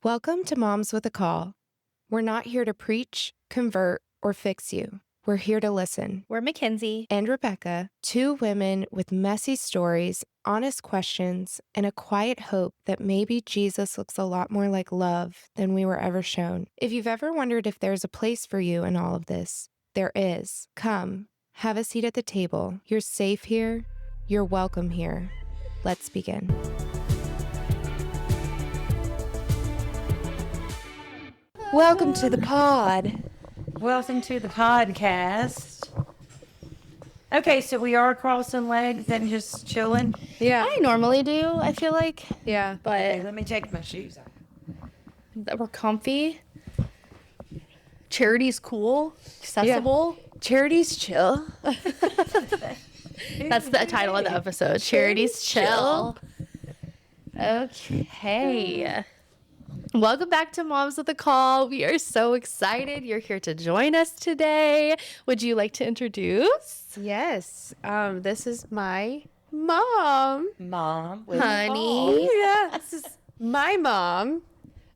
Welcome to Moms with a Call. We're not here to preach, convert, or fix you. We're here to listen. We're McKenzie and Rebecca, two women with messy stories, honest questions, and a quiet hope that maybe Jesus looks a lot more like love than we were ever shown. If you've ever wondered if there's a place for you in all of this, there is. Come, have a seat at the table. You're safe here. You're welcome here. Let's begin. Welcome to the pod. Welcome to the podcast. Okay, so we are crossing legs and just chilling. Yeah. I normally do, I feel like. Yeah. But Okay, let me take my shoes off. that we're comfy. Charity's cool, accessible. Charity's chill. That's the title of the episode. Charity's chill. Okay. Welcome back to Moms with a Call. We are so excited you're here to join us today. Would you like to introduce? Yes. This is my mom. Mom. Honey. Yeah. This is my mom,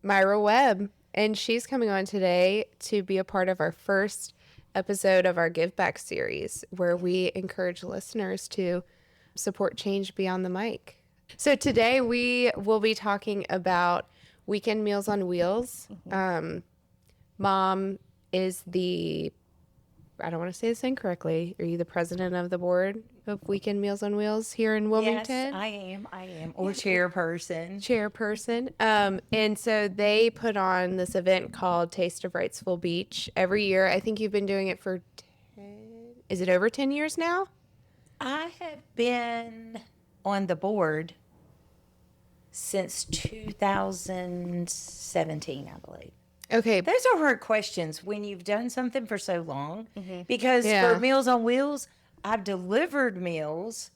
Myra Webb. And she's coming on today to be a part of our first episode of our Give Back series, where we encourage listeners to support change beyond the mic. So today we will be talking about Weekend Meals on Wheels. Mom is I don't want to say this incorrectly. Are you the president of the board of Weekend Meals on Wheels here in Wilmington? Yes, I am. Or chairperson. Chairperson. And so they put on this event called Taste of Wrightsville Beach every year. I think you've been doing it for is it over 10 years now? I have been on the board since 2017, I believe. Okay. Those are hard questions when you've done something for so long. Because Yeah. for Meals on Wheels, I've delivered meals.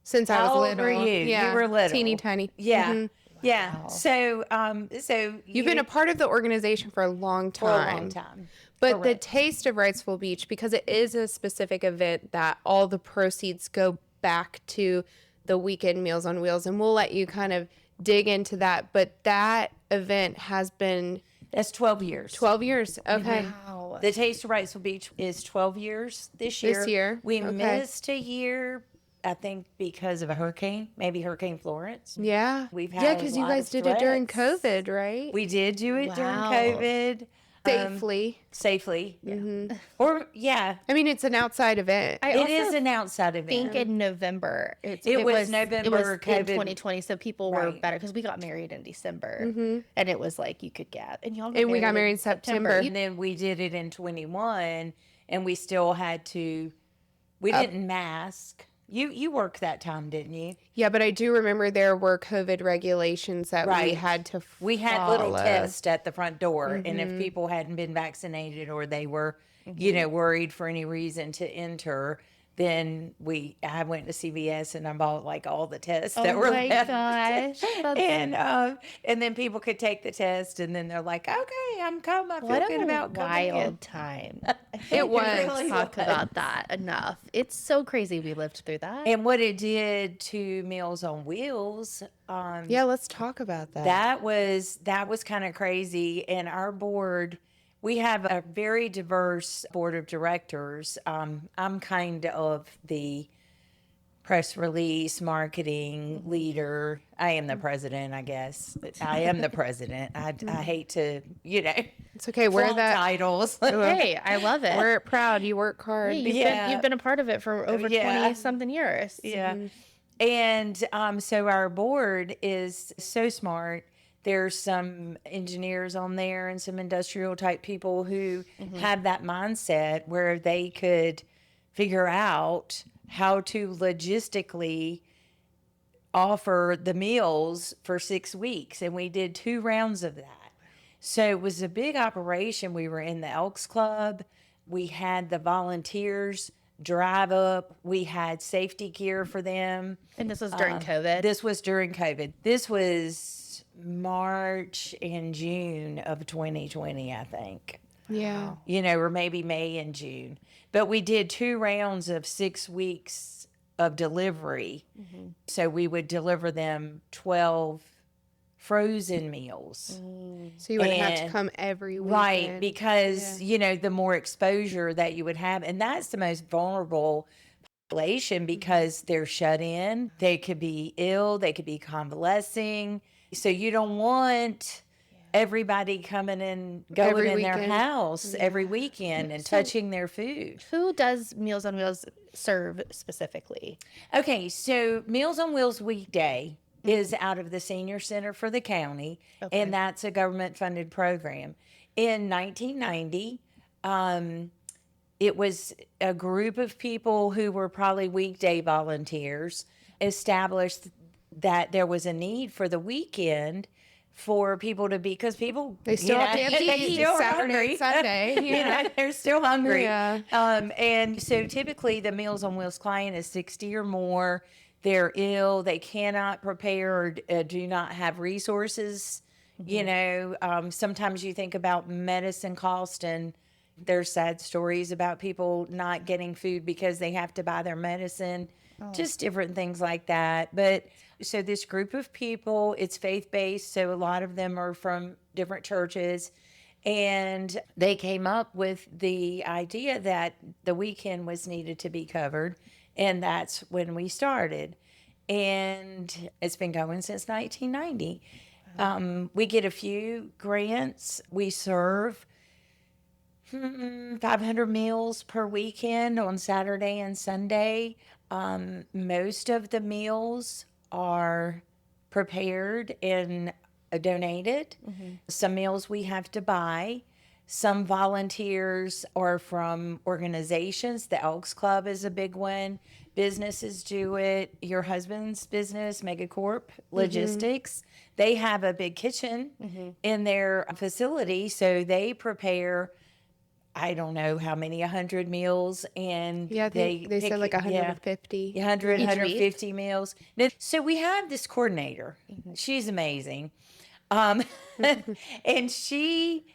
Since I was How little. old were you? Yeah. You were little. Teeny tiny. Yeah. Mhm. Yeah. So You've been a part of the organization for a long for time. a long time. But the Correct. Taste of Wrightsville Beach, because it is a specific event that all the proceeds go back to the Weekend Meals on Wheels, and we'll let you kind of dig into that. But that event has been That's 12 years. 12 years. Okay. Wow. The Taste of Wrightsville Beach is 12 years this year. This year. We Okay. missed a year, I think, because of a hurricane, maybe Hurricane Florence. Yeah. We've had Yeah, a because you lot guys of did it during threats. COVID, right? We did do it during Wow. COVID. Safely. Safely. Yeah. Or, yeah. I mean, it's an outside event. It is an outside event. I think in November. It was November, It was COVID. in 2020, so people were Right. better because we got married in December, and it was like you could get, and y'all And we got married in September. And then we did it in 21, and we still had to, we didn't mask. You worked that time, didn't you? Yeah, but I do remember there were COVID regulations that we Right. had to We had little follow. tests at the front door, and if people hadn't been vaccinated or they were, worried for any reason to enter, then I went to CVS and I bought like all the tests that were my left. gosh. And then people could take the test, and then they're like, "Okay, I'm coming. I feel What good a about coming in." wild time. It was. really Talk was. about that enough. It's so crazy we lived through that. And what it did to Meals on Wheels, Yeah, let's talk about that. that was kind of crazy. And our board, we have a very diverse board of directors. I'm kind of the press release marketing leader. I am the president, I guess. I am the president. I hate to, It's okay. We're flaunt that. titles. Hey, I love it. We're proud. You work hard. Hey, you've been a part of it for over Yeah. 20 something years. Yeah. And so our board is so smart. There's some engineers on there and some industrial type people who have that mindset where they could figure out how to logistically offer the meals for 6 weeks. And we did 2 rounds of that. So it was a big operation. We were in the Elks Club. We had the volunteers drive up. We had safety gear for them. And this was during COVID. This was during COVID. This was March and June of 2020, I think. Yeah. Or maybe May and June. But we did 2 rounds of 6 weeks of delivery. So we would deliver them 12 frozen meals. So you wouldn't have to And- come every weekend. Right, because, the more exposure that you would have, and that's the most vulnerable population because they're shut in. They could be ill, they could be convalescing. So you don't want everybody coming and going Every in their weekend. house every weekend and touching their food. Who does Meals on Wheels serve specifically? Okay, so Meals on Wheels weekday is out of the Senior Center for the county, and that's a government-funded program. In 1990, it was a group of people who were probably weekday volunteers established that there was a need for the weekend for people to be, because people They still have to they eat still Saturday hungry. and Sunday. They're still hungry. Yeah. And so typically the Meals on Wheels client is 60 or more. They're ill. They cannot prepare or do not have resources. Sometimes you think about medicine cost, and there's sad stories about people not getting food because they have to buy their medicine, just different things like that. But so this group of people, it's faith-based, so a lot of them are from different churches, and they came up with the idea that the weekend was needed to be covered, and that's when we started. And it's been going since 1990. We get a few grants. We serve 500 meals per weekend on Saturday and Sunday. Most of the meals are prepared and donated. Some meals we have to buy. Some volunteers are from organizations. The Elks Club is a big one. Businesses do it. Your husband's business, Megacorp Logistics, they have a big kitchen in their facility. So they prepare, I don't know how many, 100 meals. And Yeah, they pick- said like 150. 100, Each 150 meals. So we have this coordinator. She's amazing. And she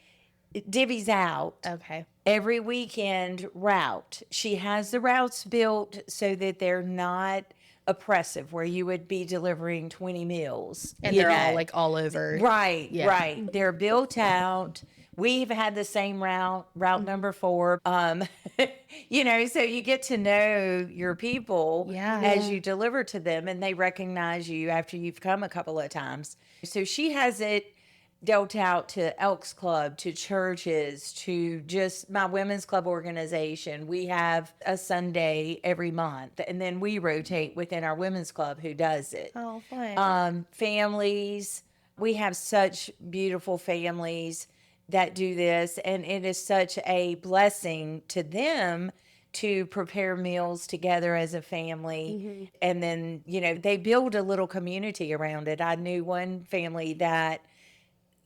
divvies out Okay. every weekend route. She has the routes built so that they're not oppressive, where you would be delivering 20 meals. And you they're all know. like all over. Right, Yeah. right. They're built out. We've had the same route number 4. So you get to know your people as you deliver to them, and they recognize you after you've come a couple of times. So she has it dealt out to Elks Club, to churches, to just my women's club organization. We have a Sunday every month, and then we rotate within our women's club who does it. Oh, fun. Families, we have such beautiful families that do this, and it is such a blessing to them to prepare meals together as a family. And then, they build a little community around it. I knew one family that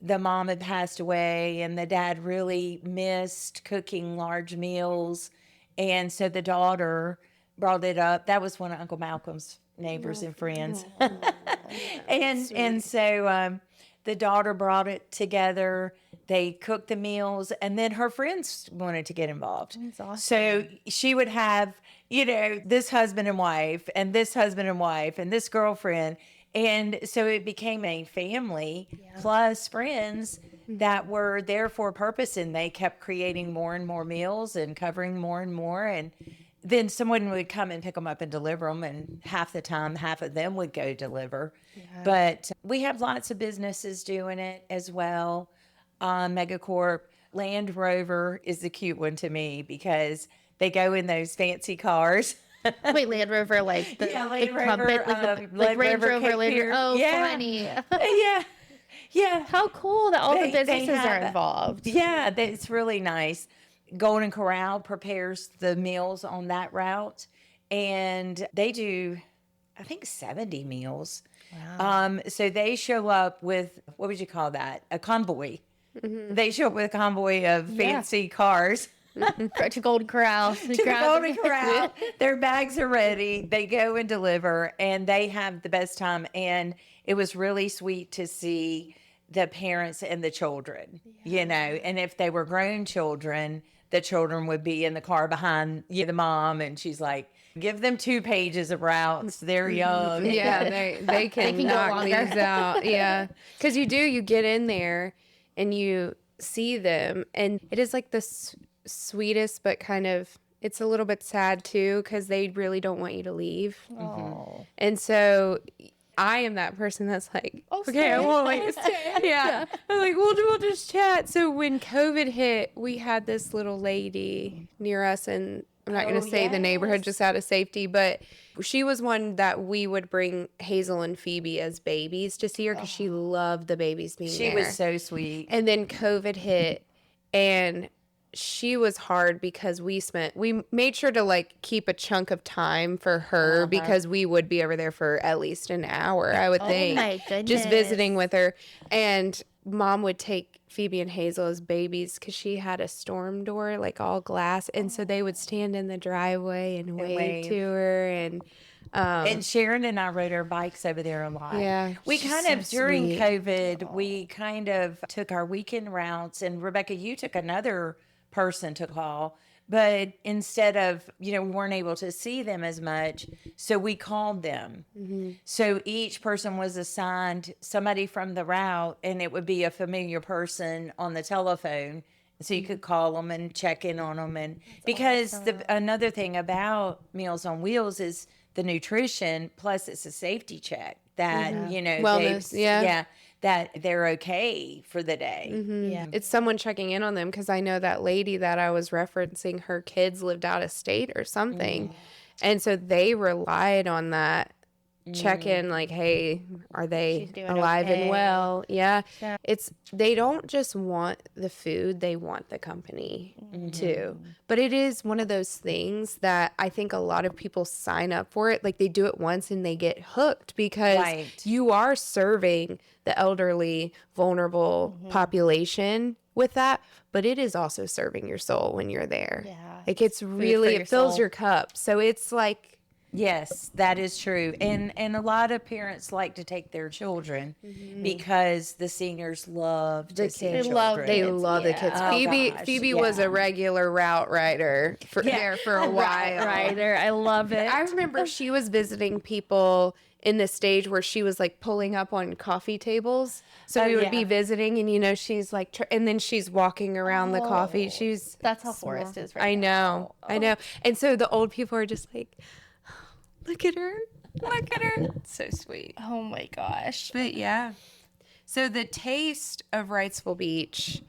the mom had passed away and the dad really missed cooking large meals. And so the daughter brought it up. That was one of Uncle Malcolm's neighbors and friends. And so the daughter brought it together. They cooked the meals, and then her friends wanted to get involved. That's awesome. So she would have, this husband and wife, and this husband and wife, and this girlfriend. And so it became a family plus friends that were there for a purpose, and they kept creating more and more meals and covering more and more. And then someone would come and pick them up and deliver them, and half the time, half of them would go deliver. But we have lots of businesses doing it as well. Megacorp, Land Rover is the cute one to me because they go in those fancy cars. Wait, Land Rover, like the Land Rover, company, like Land Range Rover, Rover, Cape Land Fear. Oh, Yeah. funny. Yeah. How cool that all the They businesses have are involved. Yeah, it's really nice. Golden Corral prepares the meals on that route, and they do, I think, 70 meals. Wow. So they show up with, what would you call that? A convoy. They show up with a convoy of fancy cars. To Golden Corral. To the Golden Corral. Their bags are ready. They go and deliver, and they have the best time. And it was really sweet to see the parents and the children, and if they were grown children, the children would be in the car behind the mom, and she's like, Give them 2 pages of routes. They're young. Yeah, they can go knock longer. these out. Yeah. Because you get in there and you see them, and it is like the sweetest, but kind of, it's a little bit sad too, because they really don't want you to leave. Oh. And so I am that person that's like, okay, I won't like, yeah. I'm like, we'll just chat. So when COVID hit, we had this little lady near us, and I'm not going to say the neighborhood just out of safety, but she was one that we would bring Hazel and Phoebe as babies to see her because she loved the babies being there. She was so sweet. And then COVID hit, and she was hard because we made sure to like keep a chunk of time for her because we would be over there for at least an hour, I would think. Oh my goodness. Just visiting with her. And Mom would take Phoebe and Hazel as babies because she had a storm door, like all glass. And so they would stand in the driveway and wave to her. And Sharon and I rode our bikes over there a lot. Yeah, We she's kind of, so during sweet. COVID, we kind of took our weekend routes, and Rebecca, you took another person to call, but instead of, we weren't able to see them as much, so we called them. So each person was assigned somebody from the route, and it would be a familiar person on the telephone. So you could call them and check in on them. And because another thing about Meals on Wheels is the nutrition, plus it's a safety check that, Wellness, that they're okay for the day. Yeah. It's someone checking in on them because I know that lady that I was referencing, her kids lived out of state or something. And so they relied on that check in, like, hey, are they She's doing alive okay. and well? Yeah. They don't just want the food, they want the company too. But it is one of those things that I think a lot of people sign up for it. Like they do it once and they get hooked because you are serving the elderly, vulnerable population with that, but it is also serving your soul when you're there. Yeah. Like it's really, your it fills soul. your cup. So it's like, Yes, that is true. And a lot of parents like to take their children because the seniors love to see They children. love they Kids, love the yeah. kids. Oh, Phoebe gosh, was yeah. a regular route rider there for a while. Rider. I love it. I remember she was visiting people in the stage where she was like pulling up on coffee tables. So we would be visiting, and she's like, and then she's walking around the coffee. She's That's how Forrest is right I now. know. And so the old people are just like, look at her. It's so sweet. Oh my gosh. But yeah. So the Taste of Wrightsville Beach,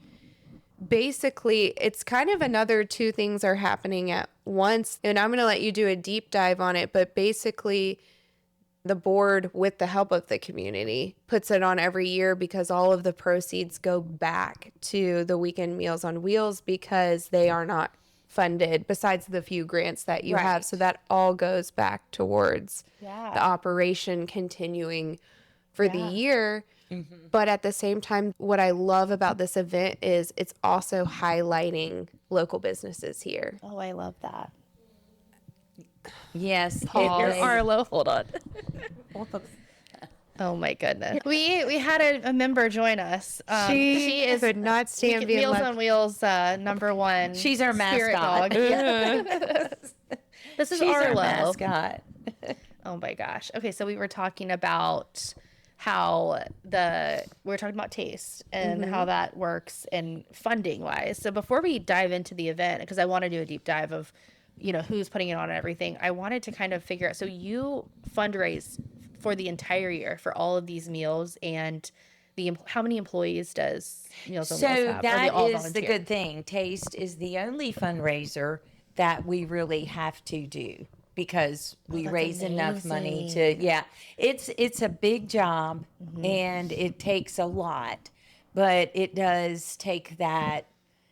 basically, it's kind of another two things are happening at once. And I'm going to let you do a deep dive on it. But basically, the board, with the help of the community, puts it on every year because all of the proceeds go back to the Weekend Meals on Wheels because they are not funded besides the few grants that you have. So that all goes back towards the operation continuing for the year. But at the same time, what I love about this event is it's also highlighting local businesses here. Oh, I love that. Yes. Arlo, hold on. Oh my goodness. We had a member join us. She is could not stand being Meals left. on Wheels #1. She's our spirit mascot. dog. Yeah. This is She's our Arlo. mascot. Oh my gosh. Okay, so we were talking about how we're talking about Taste and how that works and funding wise. So before we dive into the event, because I want to do a deep dive of who's putting it on and everything, I wanted to kind of figure out, so you fundraise for the entire year for all of these meals, and how many employees does Meals on Wheels have? So Or they that all is the volunteer? good thing. Taste is the only fundraiser that we really have to do because we raise enough money to, it's a big job and it takes a lot, but it does take that.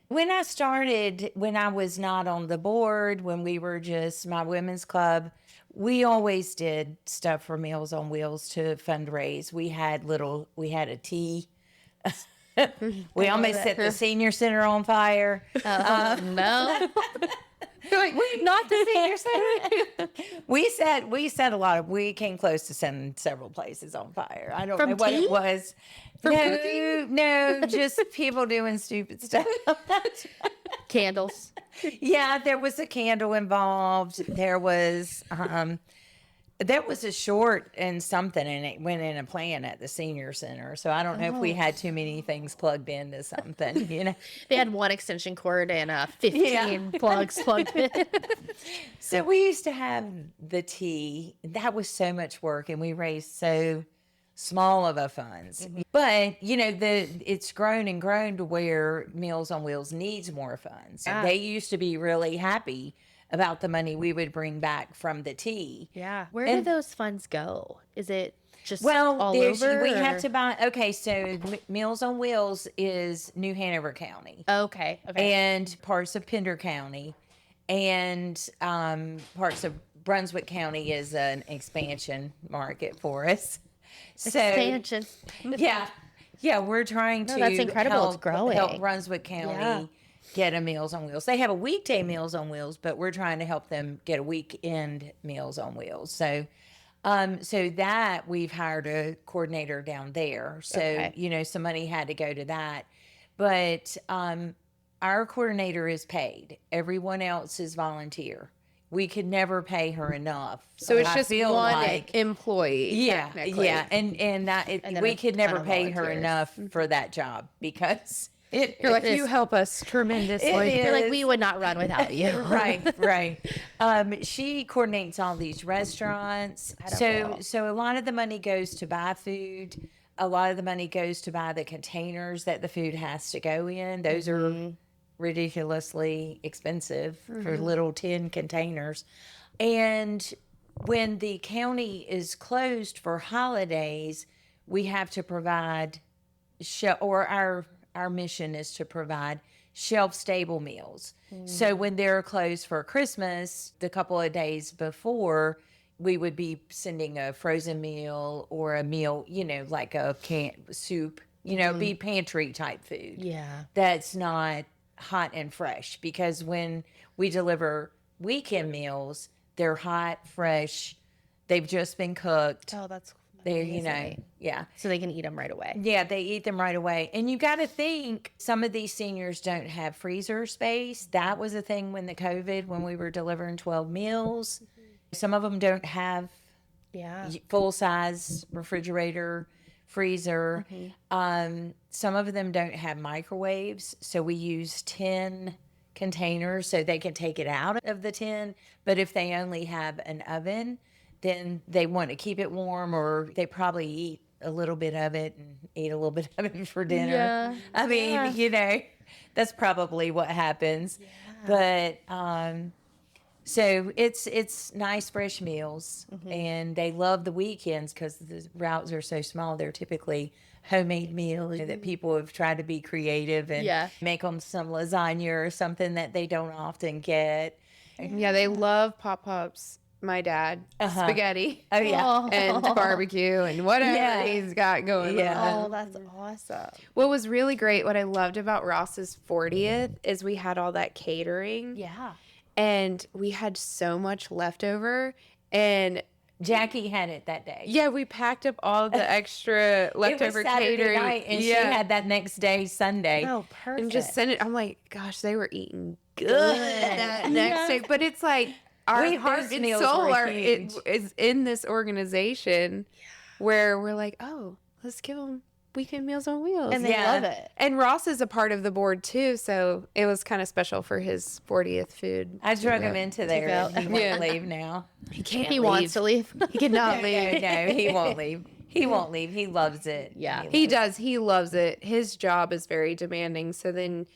When I started, when I was not on the board, when we were just my women's club, we always did stuff for Meals on Wheels to fundraise. We had a tea. We almost set the senior center on fire. No. Not the senior center. we set a lot of. We came close to setting several places on fire. I don't know what it was. No, just people doing stupid stuff. Candles. Yeah, there was a candle involved. There was a short and something, and it went in a plan at the senior center. So I don't know if we had too many things plugged into something, you know. They had one extension cord and 15 plugs plugged in. So we used to have the tea. That was so much work, and we raised so small of a funds. But, you know, it's grown and grown to where Meals on Wheels needs more funds. They used to be really happy about the money we would bring back from the tea. Yeah. Where do those funds go? Is it just Well, all over? we have to buy. Okay, so Meals on Wheels is New Hanover County. Okay. And parts of Pender County, and parts of Brunswick County is an expansion market for us. So Expansion. yeah, we're trying to that's incredible. It's growing. help Brunswick County get a Meals on Wheels. They have a weekday Meals on Wheels, but we're trying to help them get a weekend Meals on Wheels. So that we've hired a coordinator down there. So, you know, some money had to go to that. But our coordinator is paid. Everyone else is volunteer. We could never pay her enough. So it's I just feel one like, employee. yeah, technically. yeah. And we could never pay her enough for that job because You're like, you help us tremendously. You're like, we would not run without you. right. She coordinates all these restaurants. So a lot of the money goes to buy food. A lot of the money goes to buy the containers that the food has to go in. Those are ridiculously expensive for little tin containers. And when the county is closed for holidays, we have to provide our mission is to provide shelf-stable meals. So when they're closed for Christmas, the couple of days before, we would be sending a frozen meal or a meal, you know, like a canned soup, you know, be pantry type food. Yeah. That's not hot and fresh, because when we deliver weekend meals, they're hot, fresh. They've just been cooked. Oh, that's They're, you know, yeah. So they can eat them right away. Yeah, they eat them right away. And you got to think some of these seniors don't have freezer space. That was a thing when when we were delivering 12 meals. Some of them don't have full-size refrigerator, freezer. Some of them don't have microwaves, so we use tin containers so they can take it out of the tin. But if they only have an oven, then they want to keep it warm, or they probably eat a little bit of it and eat a little bit of it for dinner. Yeah. I mean, you know, that's probably what happens. But so it's nice fresh meals, and they love the weekends because the routes are so small. They're typically homemade meals that people have tried to be creative and make them some lasagna or something that they don't often get. Yeah, they love pop-ups. My dad, spaghetti. Oh, yeah. And barbecue and whatever he's got going on. Oh, that's awesome. What was really great, what I loved about Ross's 40th is we had all that catering. Yeah. And we had so much leftover. And Jackie had it that day. yeah, we packed up all the extra leftover It was Saturday catering. night, and she had that next day, Sunday. Oh, perfect. And just sent it. I'm like, gosh, they were eating good that next day. But it's like, our heart and soul is in this organization where we're like, oh, let's give them weekend Meals on Wheels. And they love it. And Ross is a part of the board too, so it was kind of special for his 40th food. I drug him into there. And he won't leave now. He can't He leave. wants to leave. He cannot leave. No, he won't leave. He won't leave. He loves it. Yeah. He does. He loves it. His job is very demanding. So then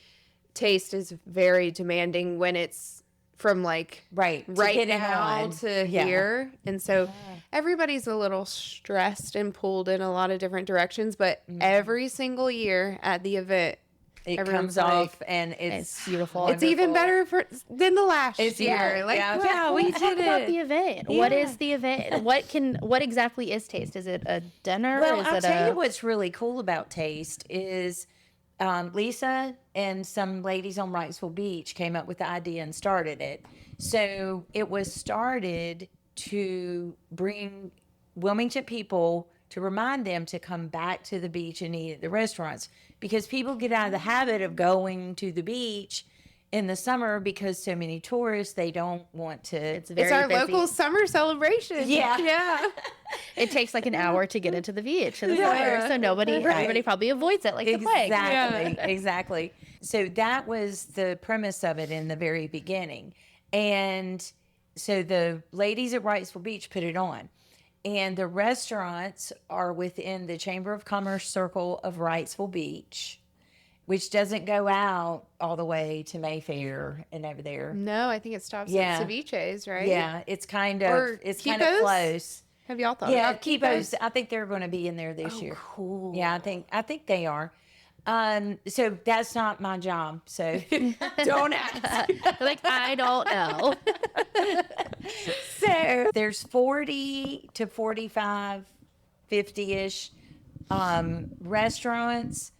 Taste is very demanding when it's from like right now to here. And so everybody's a little stressed and pulled in a lot of different directions. But every single year at the event, it everyone's comes off and it's beautiful. It's even better than the last year. Yeah, like, yeah. wow, we Talk did about it. the event. What is the event? What exactly is Taste? Is it a dinner? Well, is I'll it tell you what's really cool about Taste is Lisa and some ladies on Wrightsville Beach came up with the idea and started it. So it was started to bring Wilmington people, to remind them to come back to the beach and eat at the restaurants, because people get out of the habit of going to the beach in the summer, because so many tourists, they don't want to. It's very It's our busy. local summer celebration. Yeah. Yeah. It takes like an hour to get into the beach in the summer, so everybody probably avoids it like the plague. Exactly. So that was the premise of it in the very beginning. And so the ladies at Wrightsville Beach put it on. And the restaurants are within the Chamber of Commerce circle of Wrightsville Beach, which doesn't go out all the way to Mayfair and over there. No, I think it stops Yeah. at Ceviche's, right? Yeah, it's kind Or of Kipo's? close. Have y'all thought Yeah, about Kipo's. I think they're going to be in there this year. Cool. Yeah, I think they are. So that's not my job. So don't ask. Like, I don't know. So there's 40 to 45, 50-ish restaurants,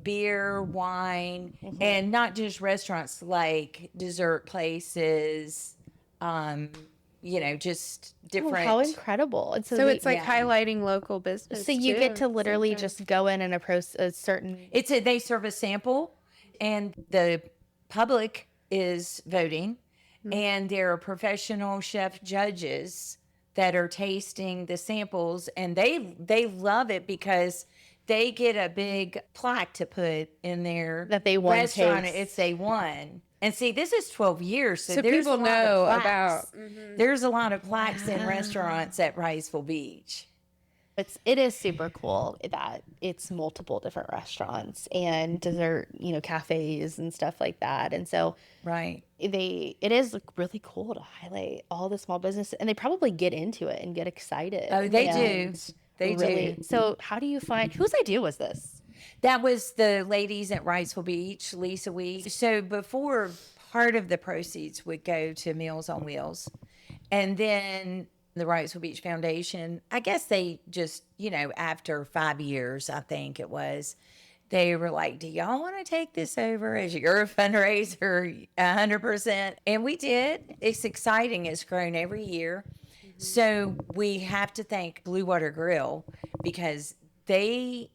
beer, wine, and not just restaurants, like dessert places, just different. How incredible. And So it's like Yeah. highlighting local business. so you too. get to literally Sometimes. just go in and approach a certain. They serve a sample, and the public is voting, and there are professional chef judges that are tasting the samples, and they love it because they get a big plaque to put in their That they won restaurant taste. if they won. And see, this is 12 years, so, So there's people a lot know of about. plaques. There's a lot of plaques in restaurants at Wrightsville Beach. It is super cool that it's multiple different restaurants and dessert, cafes and stuff like that. And so Right. it is really cool to highlight all the small business, and they probably get into it and get excited. Oh, they do. and They do. So how do you find, whose idea was this? That was the ladies at Wrightsville Beach, Lisa Weeks. So before, part of the proceeds would go to Meals on Wheels. And then the Wrightsville Beach Foundation, I guess they just, after 5 years, I think it was, they were like, do y'all want to take this over as your fundraiser 100%? And we did. It's exciting. It's grown every year. So we have to thank Blue Water Grill because they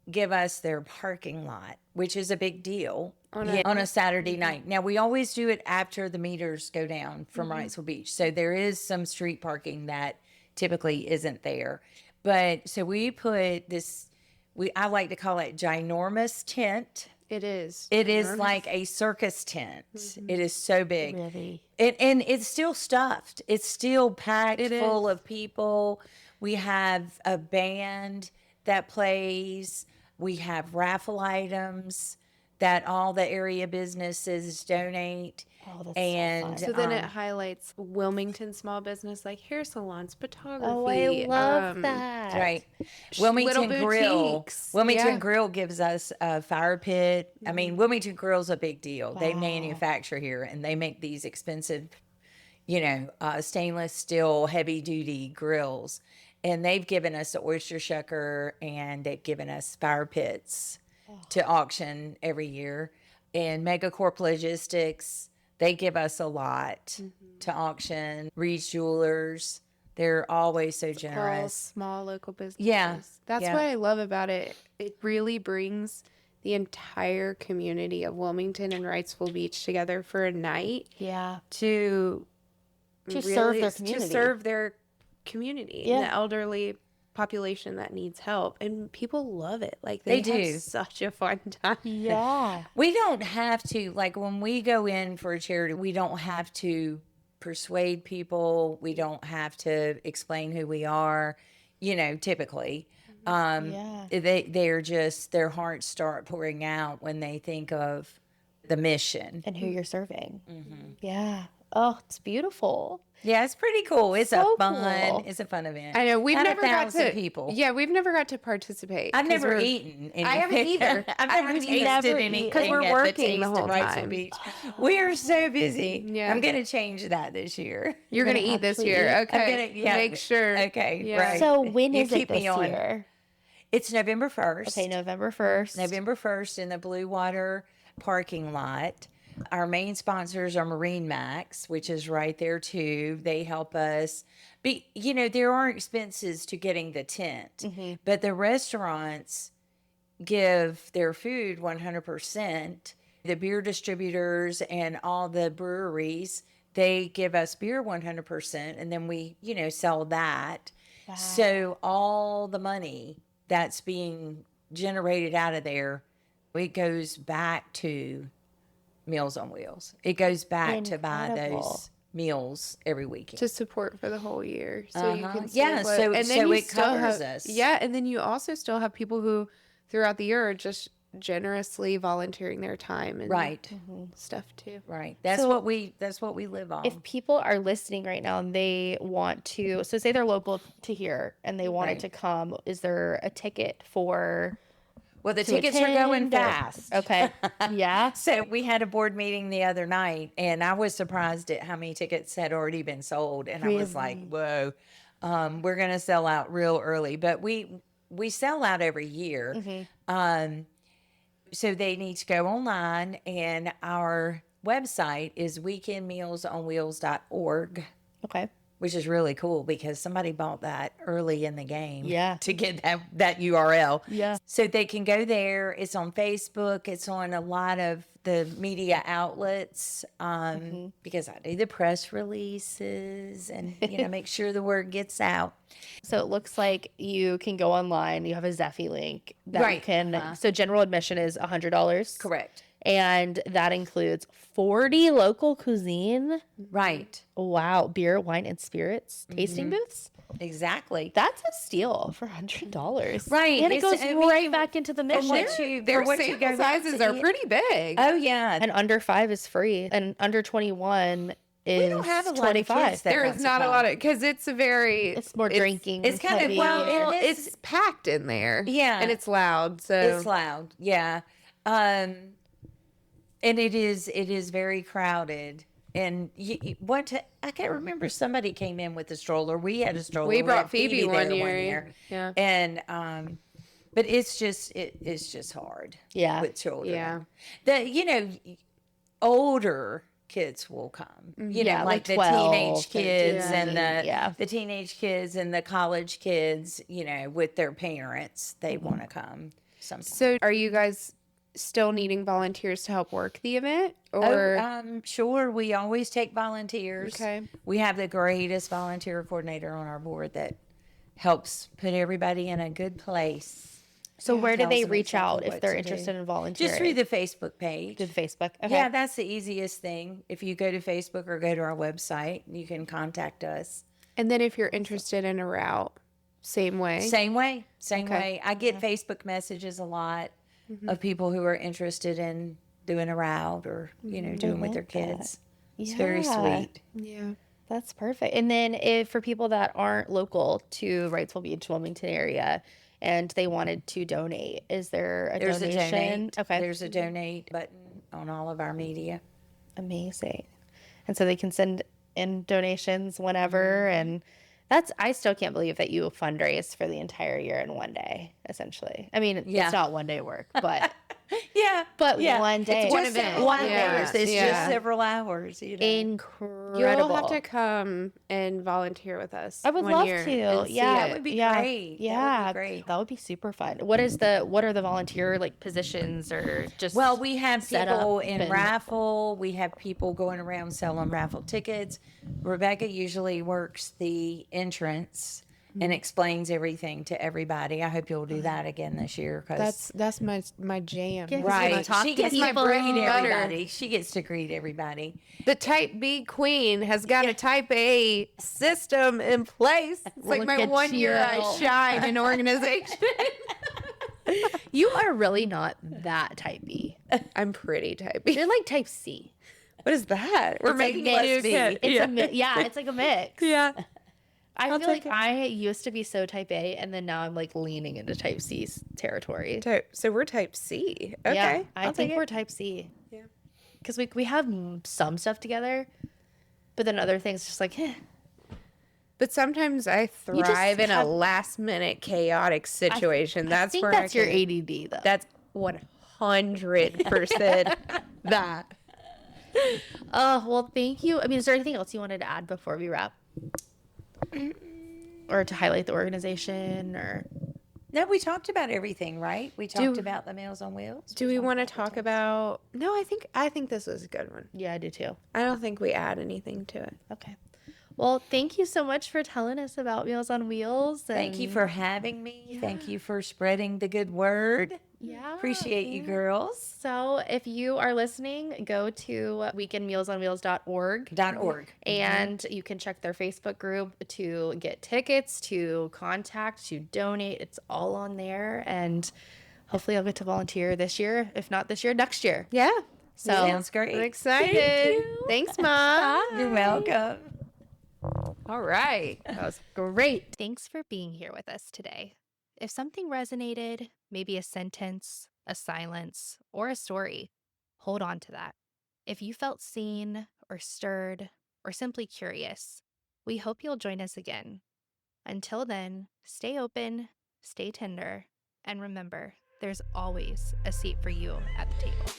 give us their parking lot, which is a big deal on a Saturday night. Now, we always do it after the meters go down from Wrightsville Beach. So there is some street parking that typically isn't there. But so we put this, I like to call it ginormous tent. It is. It is like a circus tent. It is so big. Really? And it's still stuffed. It's still packed It full is. of people. We have a band that plays. We have raffle items that all the area businesses donate. Oh, that's And so So fun. then it highlights Wilmington small business, like hair salons, photography. Oh, I love that. Right. Wilmington little Grill. boutiques. Wilmington Yeah. Grill gives us a fire pit. I mean, Wilmington Grill's a big deal. They Wow. manufacture here and they make these expensive, stainless steel, heavy duty grills. And they've given us the oyster shucker and they've given us fire pits to auction every year. And Megacorp Logistics, they give us a lot to auction. Reed's Jewelers, they're always so All generous. small local businesses. Yeah, That's yeah. what I love about it. It really brings the entire community of Wilmington and Wrightsville Beach together for a night Yeah. to serve their community. To serve their community, Yeah. the elderly population that needs help. And people love it. Like They have do. such a fun time. Yeah. We don't have to, like when we go in for a charity, we don't have to persuade people. We don't have to explain who we are, typically. Yeah. They're just, their hearts start pouring out when they think of the mission. And who you're serving. Yeah. Oh, it's beautiful. Yeah, it's pretty cool. It's So a fun, cool. it's a fun event. I know we've Had never got 1,000 to people. Yeah, we've never got to participate. I've 'cause never we're- eaten anything. I haven't either. I've I never haven't tasted never anything eaten. Because we're at working the Taste of whole Wrightsville time. Beach. We are so busy. Yeah. I'm going to change that this year. You're gonna eat this year, actually I'm okay? gonna- yeah. Make sure. Okay, Yeah. right. So when You is it keep me this on. year? It's November 1st. Okay, November 1st. November 1st in the Blue Water parking lot. Our main sponsors are Marine Max, which is right there too. They help us. There are expenses to getting the tent, but the restaurants give their food 100% The beer distributors and all the breweries, they give us beer 100%, and then we, sell that. Wow. So all the money that's being generated out of there, it goes back to Meals on Wheels. It goes back to buy Incredible. those meals every weekend. To support for the whole year. So you can Yeah, save so- and so you it still covers have, us. Yeah, and then you also still have people who throughout the year are just generously volunteering their time and Right. stuff too. Right. That's So- what we live on. If people are listening right now and they want to, so say they're local to here and they wanted Right. to come, is there a ticket for Well, the to tickets are going attend or- fast. Okay. Yeah. So we had a board meeting the other night, and I was surprised at how many tickets had already been sold. And I was like, "Whoa, we're gonna sell out real early." But we sell out every year. So they need to go online, and our website is weekendmealsonwheels.org. Okay. Which is really cool because somebody bought that early in the game. Yeah. To get that URL. Yeah. So they can go there. It's on Facebook. It's on a lot of the media outlets because I do the press releases and make sure the word gets out. So it looks like you can go online. You have a Zeffy link that you Right. can. So general admission is $100. Correct. And that includes 40 local cuisine. Right. Wow. Beer, wine, and spirits tasting booths. Exactly. That's a steal for $100. Right. And it It's- goes I mean, right back into the mission. Their what you sample go sizes to are eat. pretty big. Oh yeah. And under 5 is free. And under 21 is We don't have a lot of 25. kids that There wants is to not a come. lot of because it's a very It's more drinking. it's kind of- heavy. well, well, it is- it's packed in there. Yeah. and it's loud. So It's loud. Yeah. And it is very crowded. And I can't remember, somebody came in with a stroller. We had a stroller. we brought had Phoebe there one year. Yeah, And but it's just hard. Yeah. With children. Yeah. Older kids will come. Yeah, like the 12, teenage 13, kids and yeah. the teenage kids and the college kids, with their parents, they want to come sometimes. So, are you guys still needing volunteers to help work the event, or Sure. We always take volunteers. Okay. We have the greatest volunteer coordinator on our board that helps put everybody in a good place. So where do tells they them reach exactly out if what they're to do. interested in volunteering? Just through the Facebook page. Through Facebook. Okay. Yeah, that's the easiest thing. If you go to Facebook or go to our website, you can contact us. and then if you're interested in a route, same way. Same way. Same Okay. way. I get Facebook messages a lot of people who are interested in doing a route or, doing with their kids. It's very Yeah. sweet. Yeah. That's perfect. And then if for people that aren't local to Wrightsville Beach, Wilmington area, and they wanted to donate, is there a There's donation? a donate. Okay. There's a donate button on all of our media. Amazing. And so they can send in donations whenever. And I still can't believe that you fundraise for the entire year in one day, essentially. I mean, Yeah. it's not one day work, but Yeah. one day. one Just event. one Yeah. hours. It's Yeah. just several hours. Incredible. You'll have to come and volunteer with us. I would one love year to. and see Yeah, it. That would be yeah. great. Yeah, That would be great. That would be super fun. What are the volunteer positions or just? Well, we have set people up in and- raffle. We have people going around selling raffle tickets. Rebecca usually works the entrance and explains everything to everybody. I hope you'll do that again this year. That's my jam. Yeah, 'cause right. you talk She to gets to people. greet Butter. everybody. She gets to greet everybody. The type B queen has got a type A system in place. It's like Look my at 1 year I you. shine in organization. You are really not that type B. I'm pretty type B. You're like type C. What is that? We're making mix. a new kid. It's it's like a mix. Yeah. I feel like take it. I used to be so type A, and then now I'm like leaning into type C territory. So we're type C. Okay. Yeah, I I'll think take we're it. type C. Yeah. Because we have some stuff together, but then other things just like, But sometimes I just thrive in a have- last minute chaotic situation. I That's think where that's I your can- ADD though. That's 100% that. Oh, well, thank you. I mean, is there anything else you wanted to add before we wrap? Or to highlight the organization or No, we talked about everything, right? We talked about the Meals on Wheels. Do we want to talk about? No, I think this was a good one. Yeah, I do too. I don't think we add anything to it. Okay. Well, thank you so much for telling us about Meals on Wheels. Thank you for having me. Thank you for spreading the good word. Yeah. Appreciate you girls. So if you are listening, go to weekendmealsonwheels.org. And you can check their Facebook group to get tickets, to contact, to donate. It's all on there. And hopefully I'll get to volunteer this year. If not this year, next year. Yeah. So Sounds great. I'm excited. Thank you. Thanks, Mom. You're welcome. All right. That was great. Thanks for being here with us today. If something resonated, maybe a sentence, a silence, or a story, hold on to that. If you felt seen or stirred or simply curious, we hope you'll join us again. Until then, stay open, stay tender, and remember, there's always a seat for you at the table.